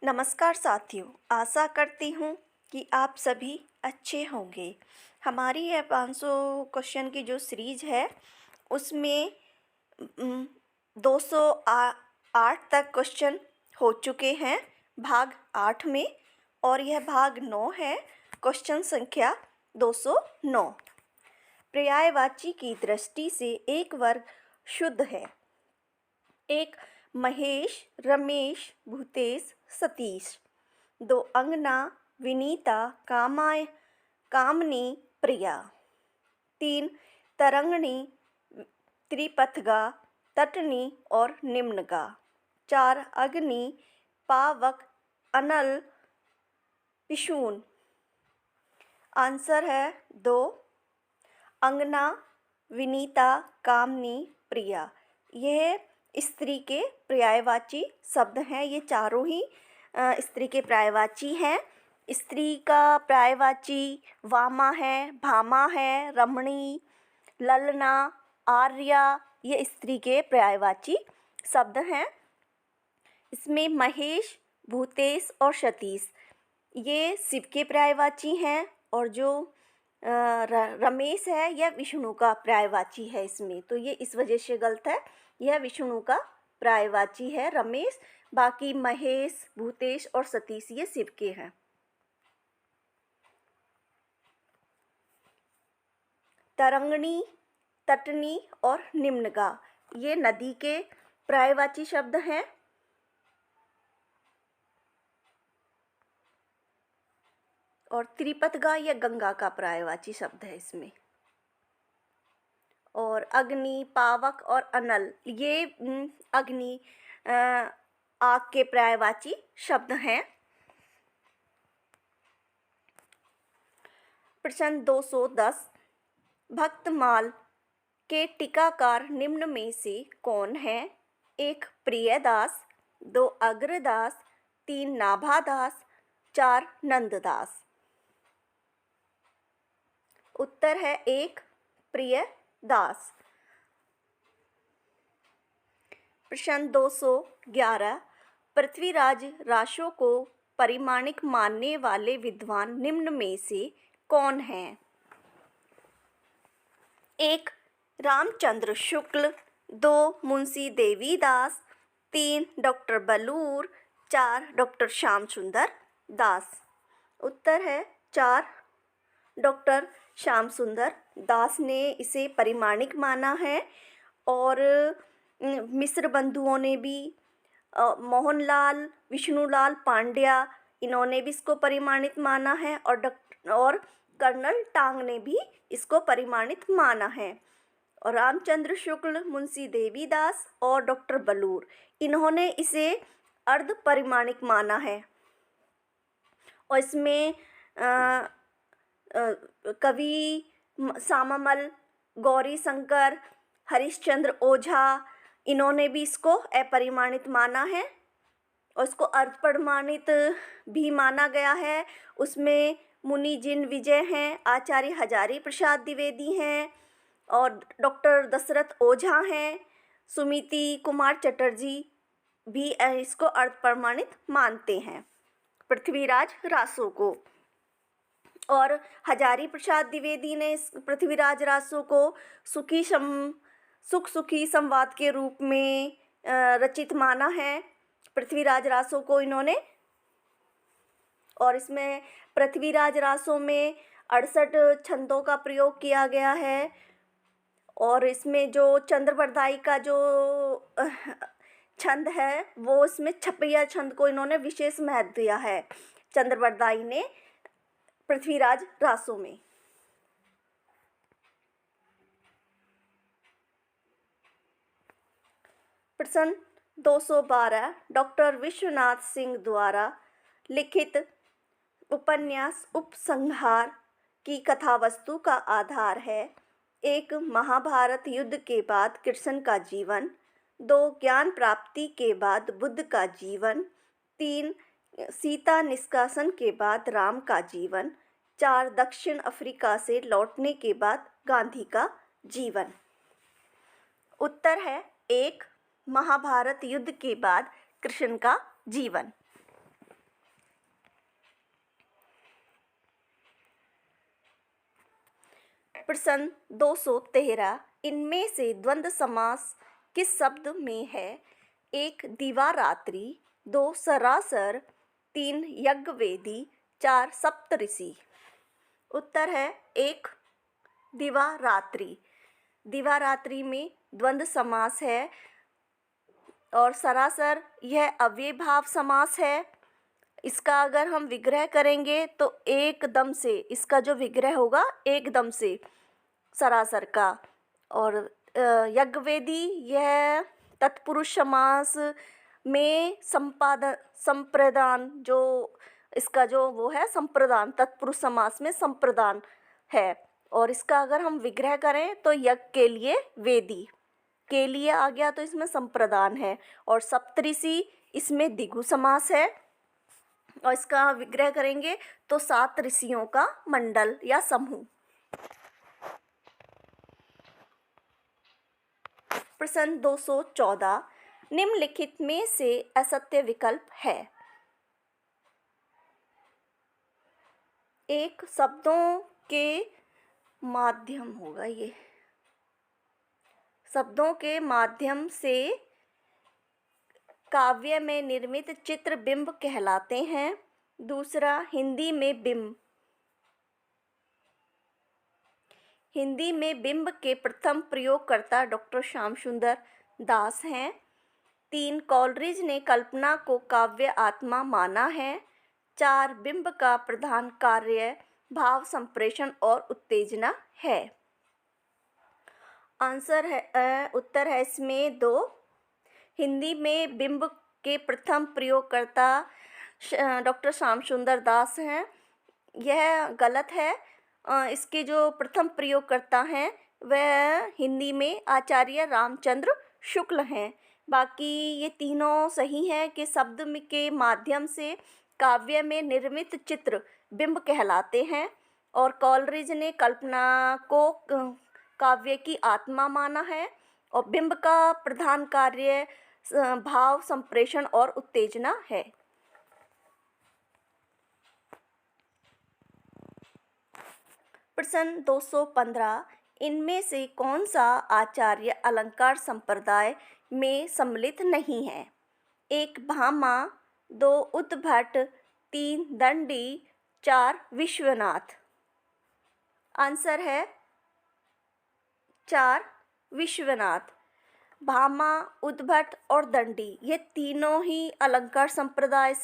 नमस्कार साथियों, आशा करती हूँ कि आप सभी अच्छे होंगे। हमारी यह 500 क्वेश्चन की जो सीरीज है उसमें 208 तक क्वेश्चन हो चुके हैं भाग 8 में, और यह भाग 9 है, क्वेश्चन संख्या 209। पर्यायवाची की दृष्टि से एक वर्ग शुद्ध है। एक महेश, रमेश, भूतेश, सतीश। दो अंगना, विनीता, कामनी, प्रिया। तीन तरंगणी, त्रिपथगा, तटनी और निम्नगा। चार अग्नि, पावक, अनल, पिशून। आंसर है 2 अंगना, विनीता, कामनी, प्रिया। यह स्त्री के पर्यायवाची शब्द हैं। ये चारों ही स्त्री के पर्यायवाची हैं। स्त्री का पर्यायवाची वामा है, भामा है, रमणी, ललना, आर्या, ये स्त्री के पर्यायवाची शब्द हैं। इसमें महेश, भूतेश और सतीश ये शिव के पर्यायवाची हैं, और जो रमेश है यह विष्णु का पर्यायवाची है इसमें, तो ये इस वजह से गलत है। यह विष्णु का पर्यायवाची है रमेश, बाकी महेश, भूतेश और सतीश ये शिव के हैं। तरंगणी, तटनी और निम्नगा ये नदी के पर्यायवाची शब्द हैं। और त्रिपथगा यह गंगा का पर्यायवाची शब्द है इसमें। और अग्नि, पावक और अनल ये अग्नि आग के पर्यायवाची शब्द हैं। प्रश्न 210। भक्तमाल के टीकाकार निम्न में से कौन है? 1 प्रियदास, 2 अग्रदास, 3 नाभादास, 4 नंददास। उत्तर है 1 प्रियदास। प्रश्न 211। पृथ्वीराज रासो को परिमाणिक मानने वाले विद्वान निम्न में से कौन हैं? 1 रामचंद्र शुक्ल, 2 मुंशी देवीदास, 3 डॉक्टर बलूर, 4 डॉक्टर श्याम सुंदर दास। उत्तर है 4 डॉक्टर श्याम सुंदर दास ने इसे परिमाणिक माना है। और मिश्र बंधुओं ने भी, मोहनलाल, विष्णुलाल पांड्या, इन्होंने भी इसको परिमाणित माना है, और कर्नल टांग ने भी इसको परिमाणित माना है। और रामचंद्र शुक्ल, मुंशी देवीदास और डॉक्टर बलूर इन्होंने इसे अर्ध परिमाणिक माना है। और इसमें कवि सामामल, गौरी शंकर, हरिश्चंद्र ओझा इन्होंने भी इसको अपरिमाणित माना है, और इसको अर्ध परिमाणित भी माना गया है। उसमें मुनि जिन विजय हैं, आचार्य हजारी प्रसाद द्विवेदी हैं, और डॉक्टर दशरथ ओझा हैं, सुमिति कुमार चटर्जी भी इसको अर्ध परिमाणित मानते हैं पृथ्वीराज रासो को। और हजारी प्रसाद द्विवेदी ने इस पृथ्वीराज रासो को सुख सुखी संवाद के रूप में रचित माना है पृथ्वीराज रासो को इन्होंने। और इसमें पृथ्वीराज रासो में 68 छंदों का प्रयोग किया गया है। और इसमें जो चंद्रवरदाई का जो छंद है वो इसमें छपैया छंद को इन्होंने विशेष महत्व दिया है चंद्रवरदाई ने पृथ्वीराज रासो में। प्रश्न 212। डॉक्टर विश्वनाथ सिंह द्वारा लिखित उपन्यास उपसंहार की कथावस्तु का आधार है 1 महाभारत युद्ध के बाद कृष्ण का जीवन, 2 ज्ञान प्राप्ति के बाद बुद्ध का जीवन, 3 सीता निष्कासन के बाद राम का जीवन, 4 दक्षिण अफ्रीका से लौटने के बाद गांधी का जीवन। उत्तर है 1 महाभारत युद्ध के बाद कृष्ण का जीवन। प्रश्न 213, इनमें से द्वंद्व समास किस शब्द में है? 1 दिवारात्रि, 2 सरासर, 3 यज्ञवेदी, 4 सप्तऋषि। उत्तर है 1 दिवारात्रि। दिवारात्रि में द्वंद्व समास है और सरासर यह अव्ययभाव समास है। इसका अगर हम विग्रह करेंगे तो एकदम से इसका जो विग्रह होगा एकदम से सरासर का। और यज्ञवेदी यह तत्पुरुष समास में संप्रदान जो इसका जो वो है संप्रदान, तत्पुरुष समास में संप्रदान है। और इसका अगर हम विग्रह करें तो यज्ञ के लिए वेदी, के लिए आ गया तो इसमें संप्रदान है। और सप्तऋषि इसमें द्विगु समास है और इसका विग्रह करेंगे तो 7 ऋषियों का मंडल या समूह। प्रश्न 214, निम्नलिखित में से असत्य विकल्प है? 1 शब्दों के माध्यम होगा, ये शब्दों के माध्यम से काव्य में निर्मित चित्र बिंब कहलाते हैं। दूसरा हिंदी में बिंब के प्रथम प्रयोगकर्ता डॉक्टर श्याम सुंदर दास हैं। 3 कॉलरिज ने कल्पना को काव्य आत्मा माना है। 4 बिंब का प्रधान कार्य भाव संप्रेषण और उत्तेजना है। आंसर है उत्तर है इसमें 2। हिंदी में बिंब के प्रथम प्रयोगकर्ता डॉक्टर श्याम सुंदर दास हैं, यह गलत है। इसके जो प्रथम प्रयोगकर्ता हैं वह हिंदी में आचार्य रामचंद्र शुक्ल हैं। बाकी ये तीनों सही हैं कि शब्द के माध्यम से काव्य में निर्मित चित्र बिंब कहलाते हैं। और कॉलरिज ने कल्पना को काव्य की आत्मा माना है और बिंब का प्रधान कार्य भाव संप्रेषण और उत्तेजना है। प्रश्न 215, इनमें से कौन सा आचार्य अलंकार संप्रदाय में सम्मिलित नहीं है? 1 भामा, 2 उद्भट, 3 दंडी, 4 विश्वनाथ। आंसर है 4 विश्वनाथ। भामा, उद्भट और दंडी ये तीनों ही अलंकार संप्रदाय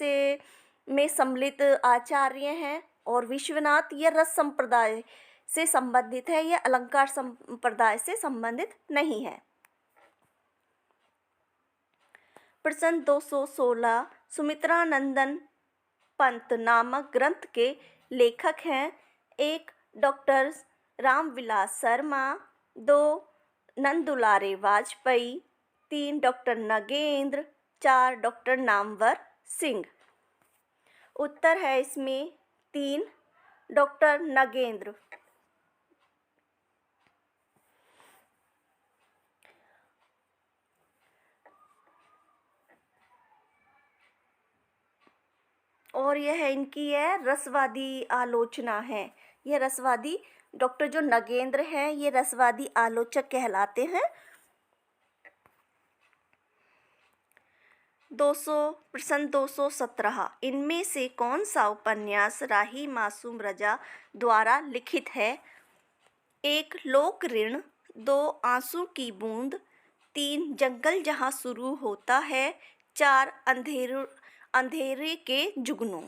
में सम्मिलित आचार्य हैं और विश्वनाथ ये रस संप्रदाय से संबंधित है, ये अलंकार संप्रदाय से संबंधित नहीं है। प्रश्न 216, सुमित्रानंदन पंत नामक ग्रंथ के लेखक हैं? 1 doctor Ramvilas Sharma, 2 Nandulare Vajpeyi, 3 doctor Nagendra, 4 doctor Namvar Singh. उत्तर है इसमें 3 डॉक्टर नगेंद्र। और यह इनकी रसवादी आलोचना है। यह रसवादी डॉक्टर जो नगेंद्र हैं ये रसवादी आलोचक कहलाते हैं। प्रश्न 217, इनमें से कौन सा उपन्यास राही मासूम रजा द्वारा लिखित है? 1 लोक ऋण, 2 आंसू की बूंद, 3 जंगल जहाँ शुरू होता है, 4 अंधेरे के जुगनू।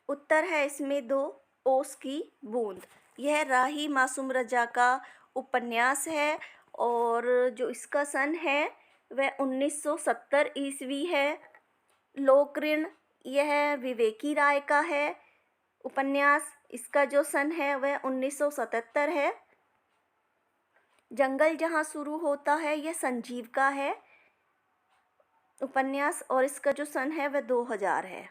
उत्तर है इसमें 2 ओस की बूंद। यह राही मासूम रजा का उपन्यास है और जो इसका सन है वह 1970 ईस्वी है। लोक ऋण यह विवेकी राय का है उपन्यास, इसका जो सन है वह 1977 है। जंगल जहाँ शुरू होता है यह संजीव का है उपन्यास और इसका जो सन है वह 2000 है।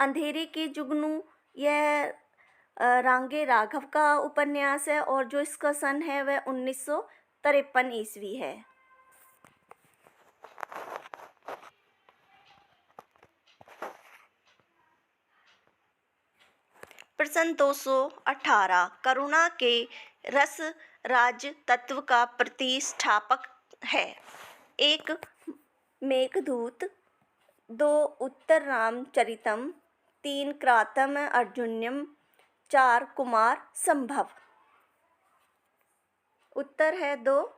अंधेरे के जुगनू यह रांगे राघव का उपन्यास है और जो इसका सन है वह 1953 ईस्वी है। प्रश्न 218 करुणा के रस राज तत्व का प्रतिष्ठापक है। 1 मेघदूत, 2 उत्तर रामचरितम, 3 क्रातम अर्जुन्यम, 4 कुमार संभव। उत्तर है 2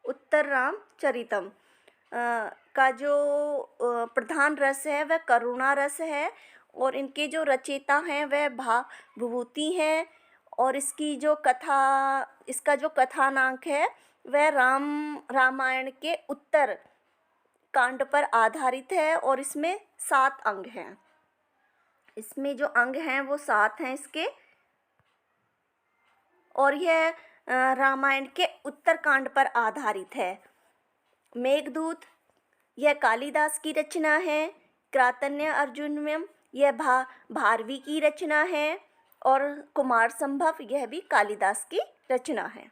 उत्तर रामचरितम। का जो प्रधान रस है वह करुणा रस है और इनके जो रचयिता हैं वह विभूति हैं और इसका जो कथानांक है वह रामायण के उत्तर कांड पर आधारित है और इसमें 7 अंग हैं। इसमें जो अंग हैं वो 7 हैं इसके, और यह रामायण के उत्तर कांड पर आधारित है। मेघदूत यह कालिदास की रचना है। क्रातन्य अर्जुनम यह भारवी की रचना है और कुमार संभव यह भी कालिदास की रचना है।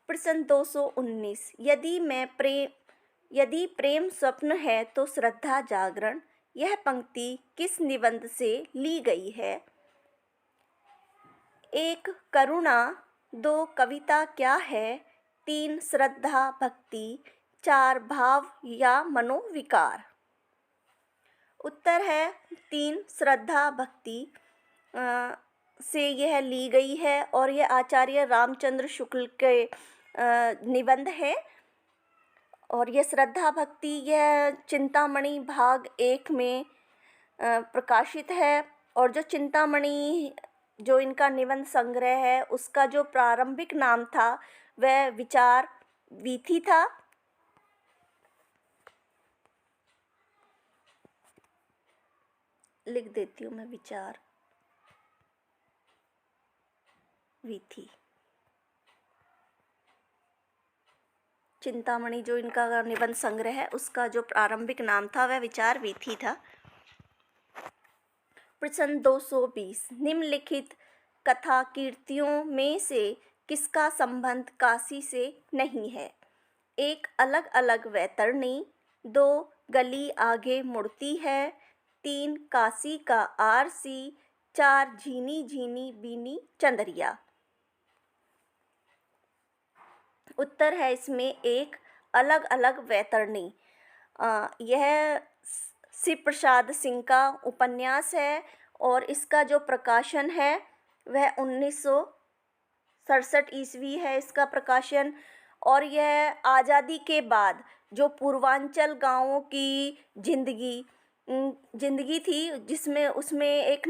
प्रश्न 219 यदि प्रेम स्वप्न है तो श्रद्धा जागरण, यह पंक्ति किस निबंध से ली गई है? 1 करुणा, 2 कविता क्या है, 3 श्रद्धा भक्ति, 4 भाव या मनोविकार। उत्तर है 3 श्रद्धा भक्ति से यह ली गई है और यह आचार्य रामचंद्र शुक्ल के निबंध है। और यह श्रद्धा भक्ति यह चिंतामणि भाग 1 में प्रकाशित है और जो चिंतामणि जो इनका निबंध संग्रह है उसका जो प्रारंभिक नाम था वह विचार वीथी था। लिख देती हूँ मैं, विचार वीथी। चिंतामणि जो इनका निबंध संग्रह है उसका जो प्रारंभिक नाम था वह विचार वीथी था। प्रश्न 220 निम्नलिखित कथा कीर्तियों में से किसका संबंध काशी से नहीं है? 1 अलग अलग वैतरणी, 2 गली आगे मुड़ती है, 3 काशी का आरसी, 4 झीनी झीनी बीनी चंदरिया। उत्तर है इसमें 1 अलग अलग वैतरणी। यह शिव प्रसाद सिंह का उपन्यास है और इसका जो प्रकाशन है वह 1967 ईस्वी है इसका प्रकाशन। और यह आज़ादी के बाद जो पूर्वांचल गांवों की जिंदगी थी जिसमें उसमें एक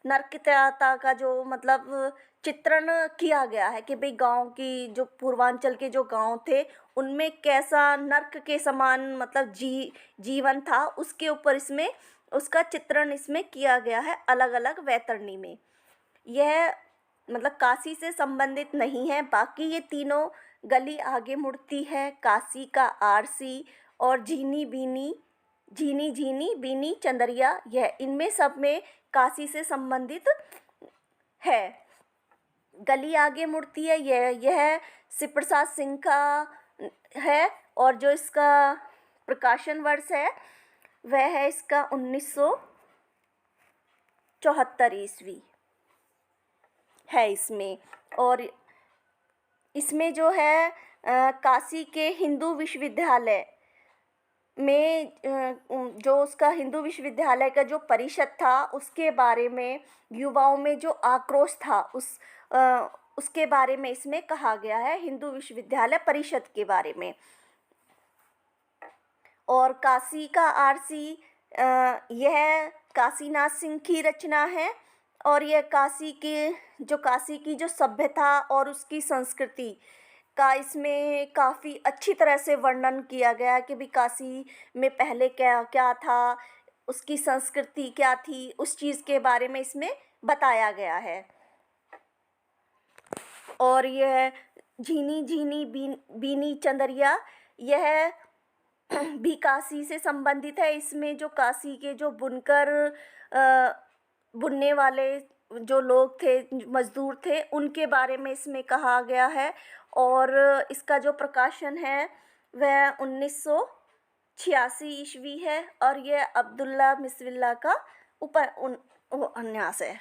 नरकता का जो मतलब चित्रण किया गया है कि भाई गांव की जो पूर्वांचल के जो गांव थे उनमें कैसा नर्क के समान मतलब जीवन था, उसके ऊपर इसमें उसका चित्रण इसमें किया गया है अलग अलग वैतरणी में। यह मतलब काशी से संबंधित नहीं है। बाकी ये तीनों गली आगे मुड़ती है, काशी का आरसी और झीनी झीनी बीनी चंदरिया, यह इनमें सब में काशी से संबंधित है। गली आगे मुड़ती है यह शिव प्रसाद सिंह का है और जो इसका प्रकाशन वर्ष है वह है इसका 1974 ईस्वी है इसमें। और इसमें जो है काशी के हिंदू विश्वविद्यालय में जो उसका हिंदू विश्वविद्यालय का जो परिषद था उसके बारे में युवाओं में जो आक्रोश था उसके बारे में इसमें कहा गया है, हिंदू विश्वविद्यालय परिषद के बारे में। और काशी का आरसी यह काशीनाथ सिंह की रचना है और यह काशी की जो सभ्यता और उसकी संस्कृति का इसमें काफ़ी अच्छी तरह से वर्णन किया गया है कि भी काशी में पहले क्या क्या था, उसकी संस्कृति क्या थी, उस चीज़ के बारे में इसमें बताया गया है। और यह झीनी झीनी बीनी चंदरिया यह भी काशी से संबंधित है। इसमें जो काशी के जो बुनने वाले जो लोग थे, मजदूर थे, उनके बारे में इसमें कहा गया है और इसका जो प्रकाशन है वह 86 ईस्वी है और यह अब्दुल्ला मिसविल्ला का उपन्यास है।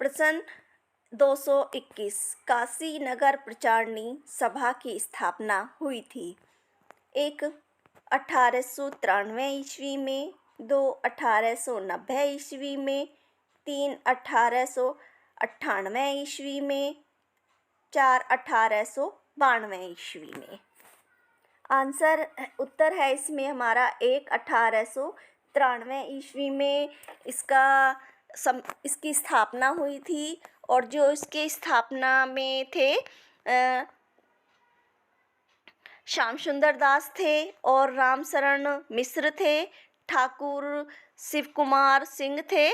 प्रश्न 221 काशी नगर प्रचारणी सभा की स्थापना हुई थी। 1 1893 ईस्वी में, 2 1890 ईस्वी में, 3 1898 ईस्वी में, 4 1892 ईस्वी में। आंसर उत्तर है इसमें हमारा 1 1893 ईस्वी में इसकी स्थापना हुई थी। और जो इसके स्थापना में थे श्याम सुंदर दास थे और रामशरण मिश्र थे, ठाकुर शिव कुमार सिंह थे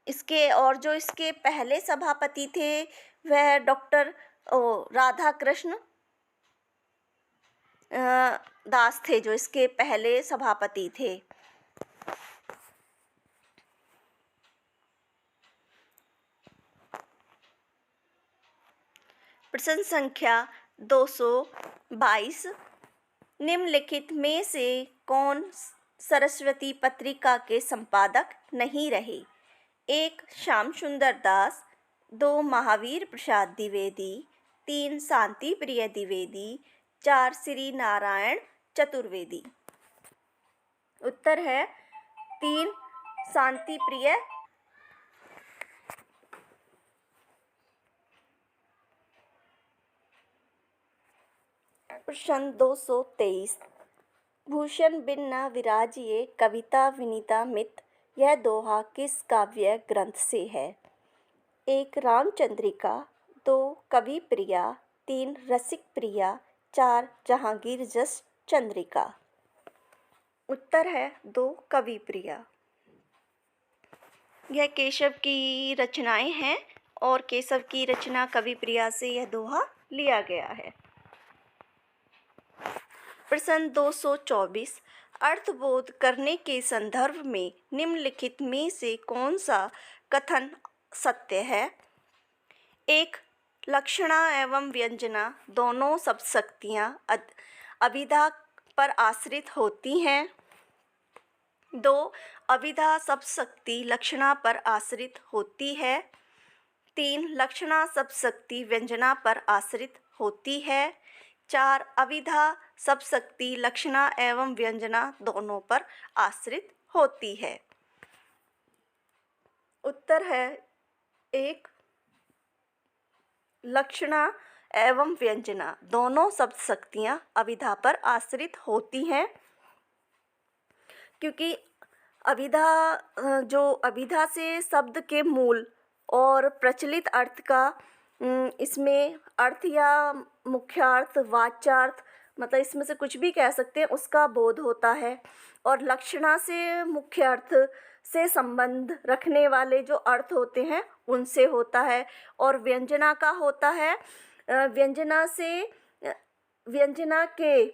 इसके। और जो इसके पहले सभापति थे वह डॉक्टर राधा कृष्ण दास थे, जो इसके पहले सभापति थे। प्रश्न संख्या 222 निम्नलिखित में से कौन सरस्वती पत्रिका के संपादक नहीं रहे? 1 श्याम सुंदर दास, 2 महावीर प्रसाद द्विवेदी, 3 शांति प्रिय द्विवेदी, 4 श्री नारायण चतुर्वेदी। उत्तर है 3 शांति प्रिय। प्रश्न 223 भूषण बिन न विराजिए कविता विनीता मित, यह दोहा किस काव्य ग्रंथ से है? 1 रामचंद्रिका, 2 कवि प्रिया, 3 रसिक प्रिया, 4 जहांगीर जस चंद्रिका। उत्तर है 2 कवि प्रिया। यह केशव की रचनाएं हैं और केशव की रचना कवि प्रिया से यह दोहा लिया गया है। प्रश्न 224 अर्थबोध करने के संदर्भ में निम्नलिखित में से कौन सा कथन सत्य है? 1 लक्षणा एवं व्यंजना दोनों शब्द शक्तियाँ अभिधा पर आश्रित होती हैं। 2 अभिधा शब्द शक्ति लक्षणा पर आश्रित होती है। 3 लक्षणा शब्द शक्ति व्यंजना पर आश्रित होती है। 4 अभिधा शब्द शक्ति लक्षणा एवं व्यंजना दोनों पर आश्रित होती है। उत्तर है 1 लक्षणा एवं व्यंजना दोनों शब्द शक्तियाँ अभिधा पर आश्रित होती हैं, क्योंकि अभिधा से शब्द के मूल और प्रचलित अर्थ का इसमें अर्थ या मुख्यार्थ वाच्यार्थ मतलब इसमें से कुछ भी कह सकते हैं उसका बोध होता है। और लक्षणा से मुख्य अर्थ से संबंध रखने वाले जो अर्थ होते हैं उनसे होता है। और व्यंजना का होता है व्यंजना के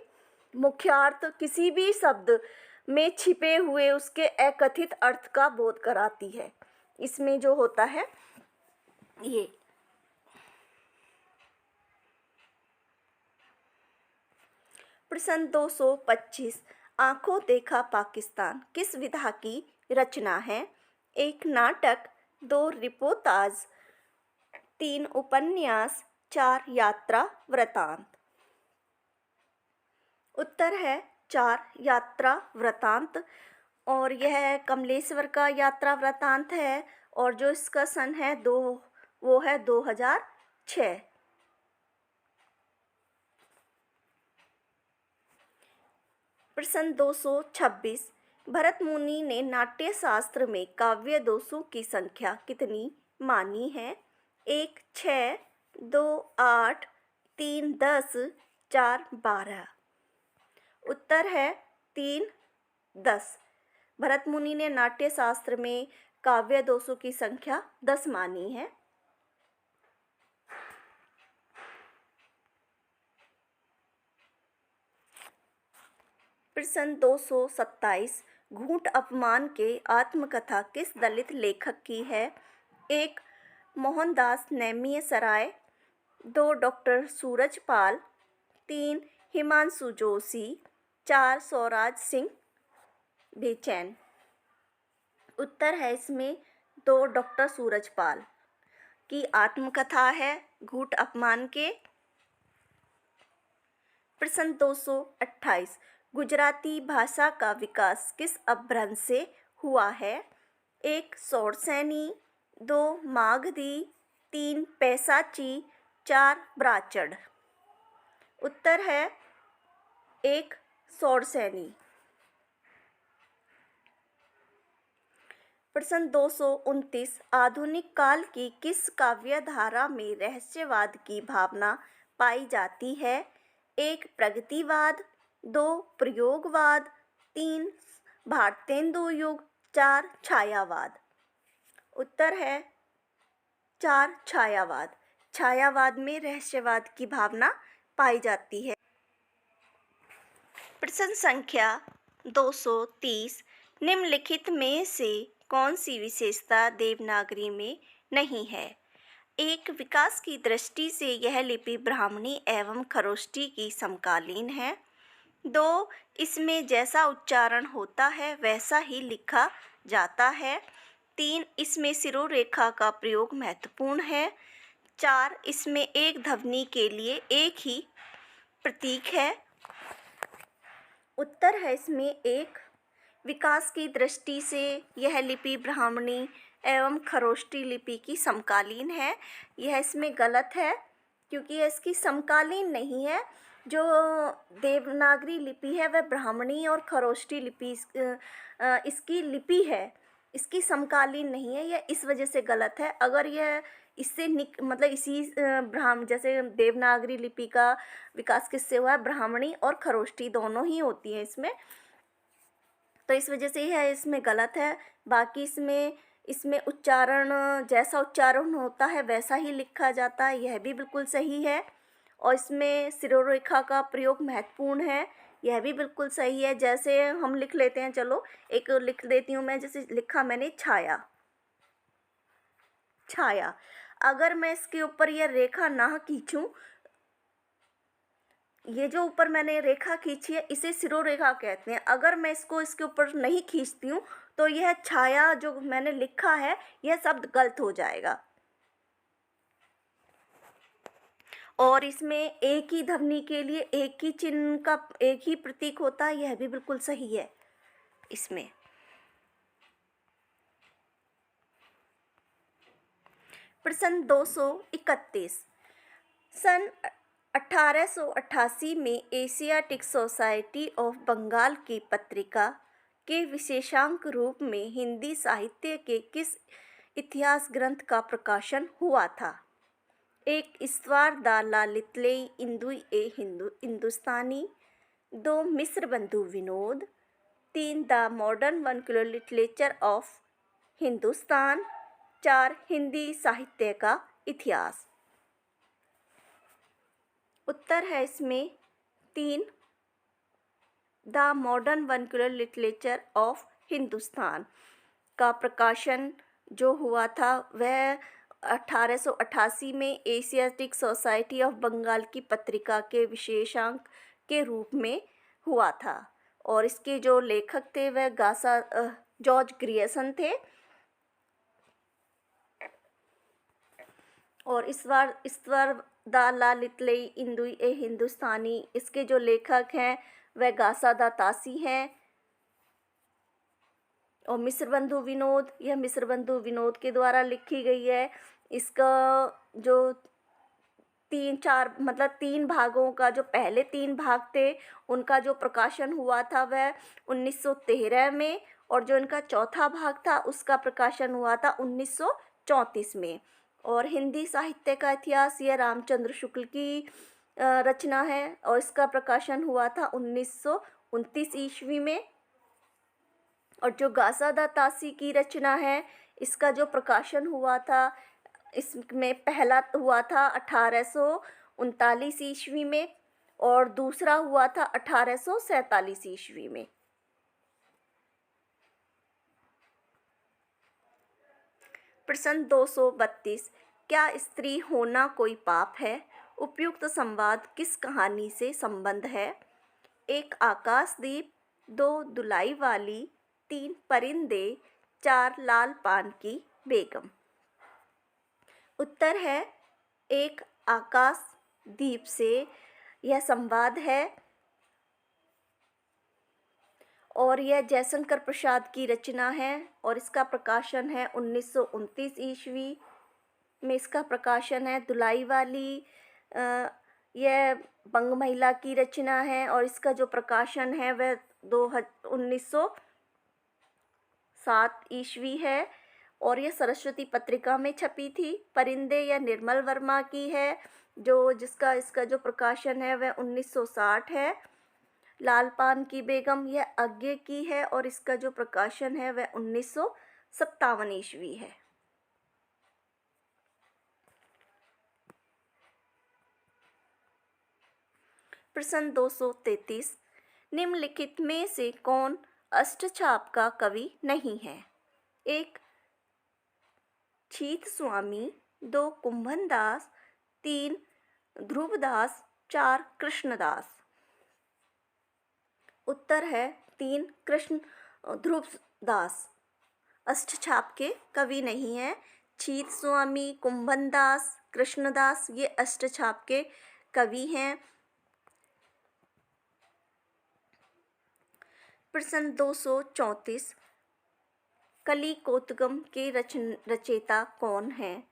मुख्यार्थ किसी भी शब्द में छिपे हुए उसके अकथित अर्थ का बोध कराती है। इसमें जो होता है ये। प्रश्न 225 आंखों देखा पाकिस्तान किस विधा की रचना है? 1 नाटक, 2 रिपोर्टाज, 3 उपन्यास, 4 यात्रा वृतांत। उत्तर है 4 यात्रा वृतांत। और यह कमलेश्वर का यात्रा वृतांत है और जो इसका सन है वो है 2006। प्रश्न 226 भरत मुनि ने नाट्य शास्त्र में काव्य दोषों की संख्या कितनी मानी है? 1 6, 2 8, 3 10, 4 12। उत्तर है 3 10। भरत मुनि ने नाट्य शास्त्र में काव्य दोषों की संख्या 10 मानी है। प्रश्न 227 घूंट अपमान के आत्मकथा किस दलित लेखक की है? 1. मोहनदास नेमिया सराय, 2. डॉक्टर सूरजपाल, 3. हिमांशु जोशी, 4. स्वराज सिंह बेचैन। उत्तर है इसमें 2. डॉक्टर सूरजपाल की आत्मकथा है घूंट अपमान के। प्रश्न 228, गुजराती भाषा का विकास किस अपभ्रंश से हुआ है? 1. शौरसेनी, 2. मागधी, 3. पैसाची, 4. ब्राचड़। उत्तर है 1. शौरसेनी। प्रश्न 229, आधुनिक काल की किस काव्य धारा में रहस्यवाद की भावना पाई जाती है? 1. प्रगतिवाद, 2. प्रयोगवाद, 3. भारतेंदु युग, 4. छायावाद। उत्तर है 4. छायावाद। छायावाद में रहस्यवाद की भावना पाई जाती है। प्रश्न संख्या 230, निम्नलिखित में से कौन सी विशेषता देवनागरी में नहीं है? 1. विकास की दृष्टि से यह लिपि ब्राह्मणी एवं खरोष्टी की समकालीन है। 2. इसमें जैसा उच्चारण होता है वैसा ही लिखा जाता है। 3. इसमें सिरोरेखा का प्रयोग महत्वपूर्ण है। 4. इसमें एक ध्वनि के लिए एक ही प्रतीक है। उत्तर है इसमें 1. विकास की दृष्टि से यह लिपि ब्राह्मणी एवं खरोष्टी लिपि की समकालीन है। यह इसमें गलत है क्योंकि यह इसकी समकालीन नहीं है। जो देवनागरी लिपि है वह ब्राह्मणी और खरोष्टी लिपि इसकी लिपि है, इसकी समकालीन नहीं है। यह इस वजह से गलत है। अगर यह इससे मतलब इसी जैसे देवनागरी लिपि का विकास किससे हुआ है? ब्राह्मणी और खरोष्टी दोनों ही होती हैं इसमें, तो इस वजह से यह इसमें गलत है। बाकी इसमें उच्चारण जैसा उच्चारण होता है वैसा ही लिखा जाता है, यह भी बिल्कुल सही है। और इसमें सिरोरेखा का प्रयोग महत्वपूर्ण है, यह भी बिल्कुल सही है। जैसे हम लिख लेते हैं, चलो एक लिख देती हूँ मैं। जैसे लिखा मैंने छाया, छाया। अगर मैं इसके ऊपर यह रेखा ना खींचूं, ये जो ऊपर मैंने रेखा खींची है इसे सिरोरेखा कहते हैं। अगर मैं इसके ऊपर नहीं खींचती हूँ तो यह छाया जो मैंने लिखा है यह शब्द गलत हो जाएगा। और इसमें एक ही ध्वनि के लिए एक ही चिन्ह का एक ही प्रतीक होता है, यह भी बिल्कुल सही है इसमें। प्रश्न 231, सन 1888 में एशियाटिक सोसाइटी ऑफ बंगाल की पत्रिका के विशेषांक रूप में हिंदी साहित्य के किस इतिहास ग्रंथ का प्रकाशन हुआ था? 1. ईश्वर द ललितलेई हिंदुस्तानी, 2. मिस्र बंधु Vinod, 3. The modern vernacular literature of Hindustan, 4. Hindi साहित्य का इतिहास। उत्तर है इसमें 3. The modern vernacular literature of Hindustan का प्रकाशन जो हुआ था वह 1888 में एशियाटिक सोसाइटी ऑफ बंगाल की पत्रिका के विशेषांक के रूप में हुआ था। और इसके जो लेखक थे वह जॉर्ज ग्रियर्सन थे। और ईश्वर द ललितलेई हिंदुस्तानी, इसके जो लेखक हैं वह गासा दा तासी हैं। और मिस्र बंधु विनोद, यह मिस्र बंधु विनोद के द्वारा लिखी गई है। इसका जो 3 भागों का जो पहले 3 भाग थे उनका जो प्रकाशन हुआ था वह 1913 में, और जो इनका चौथा भाग था उसका प्रकाशन हुआ था 1934 में। और हिंदी साहित्य का इतिहास यह रामचंद्र शुक्ल की रचना है और इसका प्रकाशन हुआ था 1929 ईस्वी में। और जो गासा दा तासी की रचना है इसका जो प्रकाशन हुआ था इसमें पहला हुआ था 1839 ईस्वी में और दूसरा हुआ था 1847 ईस्वी में। प्रश्न 232, क्या स्त्री होना कोई पाप है? उपयुक्त संवाद किस कहानी से संबंध है? 1 आकाशदीप, 2 दुलाई वाली, 3 परिंदे, 4 लाल पान की बेगम। उत्तर है 1 आकाशदीप से यह संवाद है और यह जयशंकर प्रसाद की रचना है और इसका प्रकाशन है 1929 ईस्वी में इसका प्रकाशन है। दुलाई वाली यह बंग महिला की रचना है और इसका जो प्रकाशन है वह 1907 ईस्वी है और यह सरस्वती पत्रिका में छपी थी। परिंदे यह निर्मल वर्मा की है इसका जो प्रकाशन है वह 1960 है। लाल पान की बेगम यह अज्ञे की है और इसका जो प्रकाशन है वह 1957 ईस्वी है। प्रश्न 233, निम्नलिखित में से कौन अष्टछाप का कवि नहीं है? 1 छीत स्वामी, 2 कुंभनदास, 3 ध्रुवदास, 4 कृष्णदास। उत्तर है 3 ध्रुवदास अष्टछाप के कवि नहीं है। छीत स्वामी, कुंभनदास, कृष्णदास ये अष्टछाप के कवि हैं। प्रश्न 234, कलिकोत्तम के रचयिता कौन है?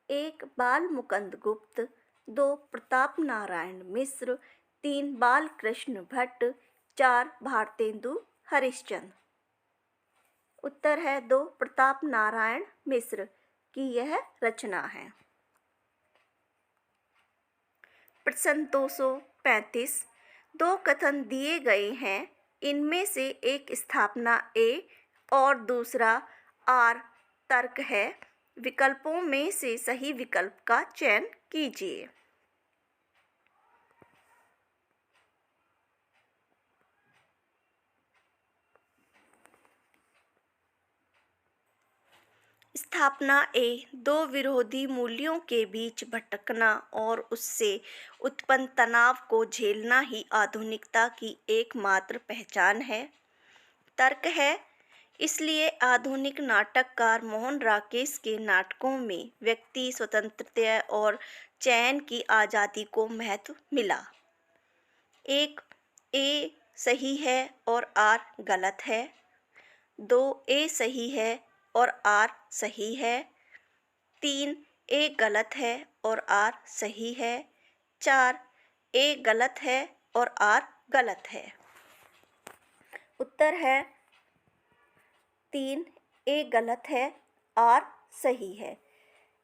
1 बाल मुकुंद गुप्त, 2 प्रताप नारायण मिश्र, 3 बालकृष्ण भट्ट, 4 भारतेंदु हरिश्चंद्र। उत्तर है 2 प्रताप नारायण मिश्र की यह रचना है। प्रश्न 235, 2 कथन दिए गए हैं, इनमें से एक स्थापना ए और दूसरा आर तर्क है। विकल्पों में से सही विकल्प का चयन कीजिए। स्थापना ए, 2 विरोधी मूल्यों के बीच भटकना और उससे उत्पन्न तनाव को झेलना ही आधुनिकता की एकमात्र पहचान है। तर्क है, इसलिए आधुनिक नाटककार मोहन राकेश के नाटकों में व्यक्ति स्वतंत्रता और चयन की आज़ादी को महत्व मिला। 1 ए सही है और आर गलत है। 2 ए सही है और आर सही है। 3 ए गलत है और आर सही है। 4 ए गलत है और आर गलत है। उत्तर है 3 ए गलत है, आर सही है,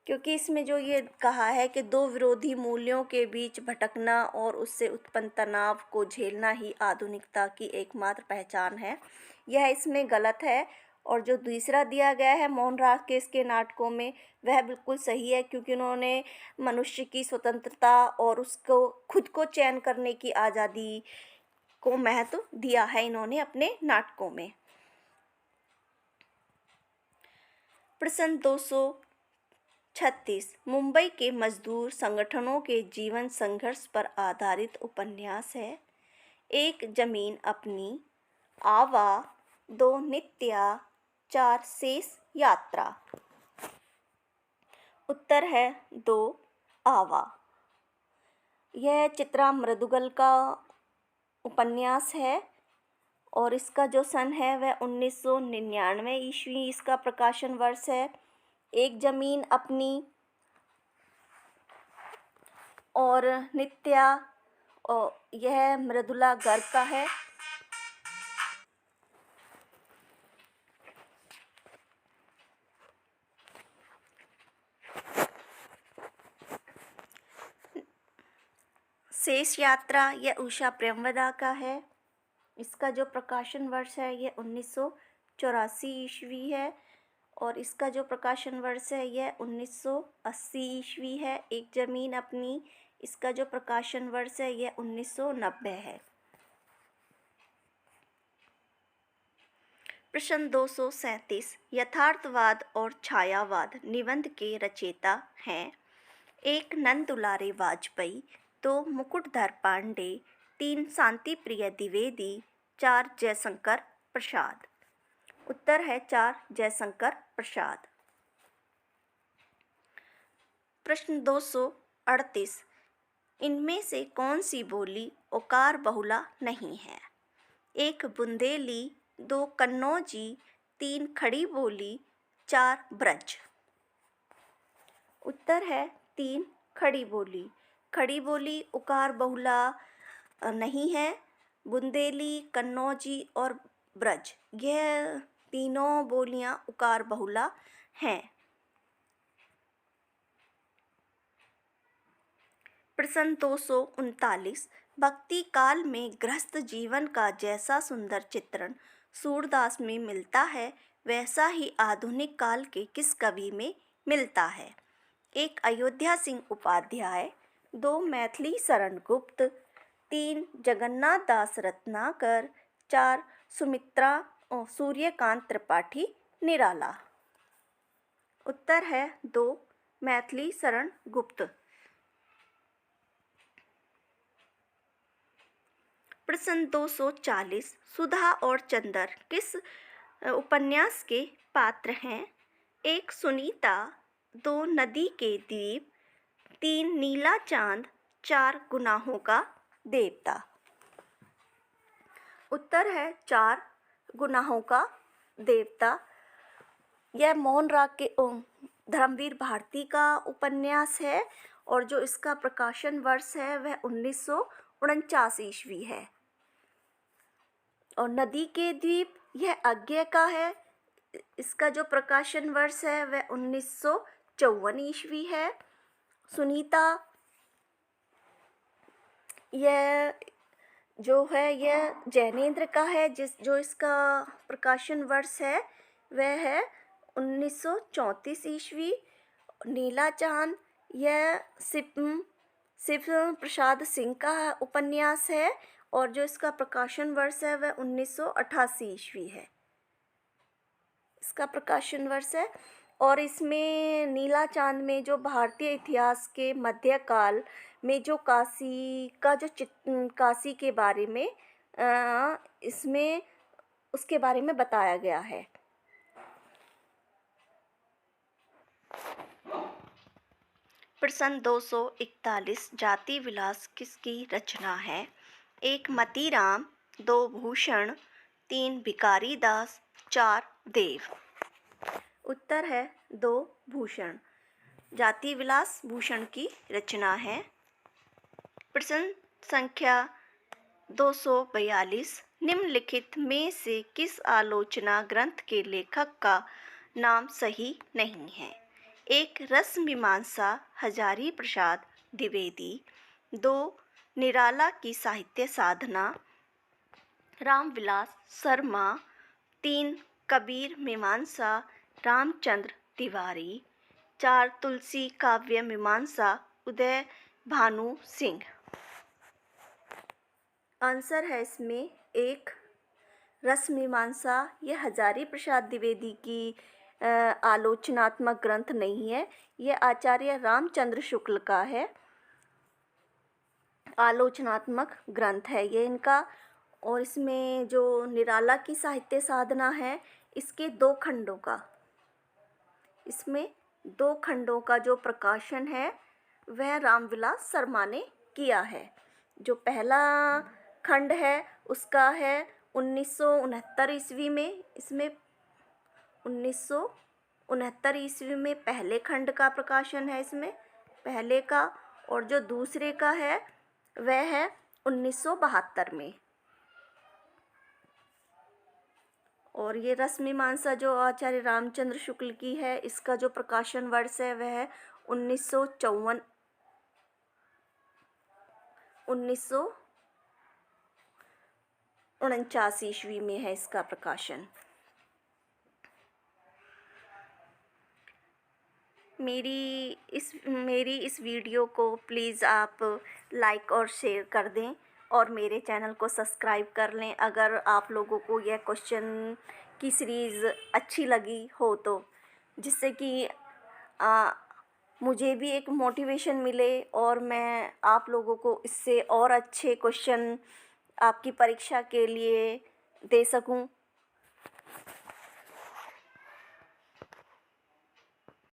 क्योंकि इसमें जो ये कहा है कि 2 विरोधी मूल्यों के बीच भटकना और उससे उत्पन्न तनाव को झेलना ही आधुनिकता की एकमात्र पहचान है, यह इसमें गलत है। और जो दूसरा दिया गया है मोहन राकेश के नाटकों में वह बिल्कुल सही है, क्योंकि उन्होंने मनुष्य की स्वतंत्रता और उसको खुद को चयन करने की आज़ादी को महत्व दिया है इन्होंने अपने नाटकों में। प्रश्न 236, मुंबई के मजदूर संगठनों के जीवन संघर्ष पर आधारित उपन्यास है। 1 जमीन अपनी, आवा, 2 नित्या, 4 शेष यात्रा। उत्तर है 2 आवा। यह चित्रा मृदुगल का उपन्यास है और इसका जो सन है वह 1999 ईस्वी इसका प्रकाशन वर्ष है। 1 जमीन अपनी और नित्या और यह मृदुला गर्ग का है। शेष यात्रा यह उषा प्रेमवदा का है। इसका जो प्रकाशन वर्ष है यह 1984 ईस्वी है और इसका जो प्रकाशन वर्ष है यह 1980 ईस्वी है। 1 जमीन अपनी, इसका जो प्रकाशन वर्ष है यह 1990 है। प्रश्न 237 यथार्थवाद और छायावाद निबंध के रचयिता हैं। 1 नंद दुलारे वाजपेयी, 2 मुकुटधर पांडे, 3 शांति प्रिय द्विवेदी, 4 जयशंकर प्रसाद। उत्तर है 4 जयशंकर प्रसाद। प्रश्न 238 इनमें से कौन सी बोली ओकार बहुला नहीं है? 1 बुंदेली, 2 कन्नौजी, 3 खड़ी बोली, 4 ब्रज। उत्तर है 3 खड़ी बोली। खड़ी बोली उकार बहुला नहीं है। बुंदेली, कन्नौजी और ब्रज यह तीनों बोलियां उकार बहुला हैं। प्रश्न 239 भक्ति काल में गृहस्थ जीवन का जैसा सुंदर चित्रण सूरदास में मिलता है वैसा ही आधुनिक काल के किस कवि में मिलता है? 1 अयोध्या सिंह उपाध्याय, 2 मैथिली शरण गुप्त, 3 जगन्नाथ दास रत्नाकर, 4 सुमित्रा और सूर्यकांत त्रिपाठी निराला। उत्तर है 2 मैथिली शरण गुप्त। प्रश्न 240 सुधा और चंदर किस उपन्यास के पात्र हैं? 1 सुनीता, 2 नदी के द्वीप, 3 नीला चांद, 4 गुनाहों का देवता। उत्तर है 4 गुनाहों का देवता। यह मोहन राग के धर्मवीर भारती का उपन्यास है और जो इसका प्रकाशन वर्ष है वह 1949 ईस्वी है। और नदी के द्वीप यह अज्ञे का है। इसका जो प्रकाशन वर्ष है वह 1954 ईस्वी है। सुनीता यह जो है यह जैनेन्द्र का है जो इसका प्रकाशन वर्ष है वह है 1934 ईस्वी। नीला चांद यह शिव प्रसाद सिंह का उपन्यास है और जो इसका प्रकाशन वर्ष है वह 1988 ईस्वी है। इसका प्रकाशन वर्ष है और इसमें नीला चांद में जो भारतीय इतिहास के मध्यकाल में जो काशी के बारे में इसमें उसके बारे में बताया गया है। प्रश्न 241 जाति विलास किसकी रचना है? 1 मतीराम, 2 भूषण, 3 भिखारी दास, 4 देव। उत्तर है 2 भूषण। जाति विलास भूषण की रचना है। प्रश्न संख्या 242 निम्नलिखित में से किस आलोचना ग्रंथ के लेखक का नाम सही नहीं है? 1 रस मीमांसा हजारी प्रसाद द्विवेदी, 2 निराला की साहित्य साधना रामविलास शर्मा, 3 कबीर मीमांसा रामचंद्र तिवारी, 4 तुलसी काव्य मीमांसा उदय भानु सिंह। आंसर है इसमें 1 रस मीमांसा। यह हजारी प्रसाद द्विवेदी की आलोचनात्मक ग्रंथ नहीं है। यह आचार्य रामचंद्र शुक्ल का है। आलोचनात्मक ग्रंथ है ये इनका। और इसमें जो निराला की साहित्य साधना है इसके 2 खंडों का जो प्रकाशन है वह रामविलास शर्मा ने किया है। जो पहला खंड है उसका है 1969 ईस्वी में। इसमें 1969 ईस्वी में पहले खंड का प्रकाशन है इसमें पहले का। और जो दूसरे का है वह है 1972 में। और ये रस मीमांसा जो आचार्य रामचंद्र शुक्ल की है इसका जो प्रकाशन वर्ष है वह है 1949 ईस्वी में है इसका प्रकाशन। मेरी इस वीडियो को प्लीज़ आप लाइक और शेयर कर दें और मेरे चैनल को सब्सक्राइब कर लें। अगर आप लोगों को यह क्वेश्चन की सीरीज़ अच्छी लगी हो तो, जिससे कि आ, मुझे भी एक मोटिवेशन मिले और मैं आप लोगों को इससे और अच्छे क्वेश्चन आपकी परीक्षा के लिए दे सकूं।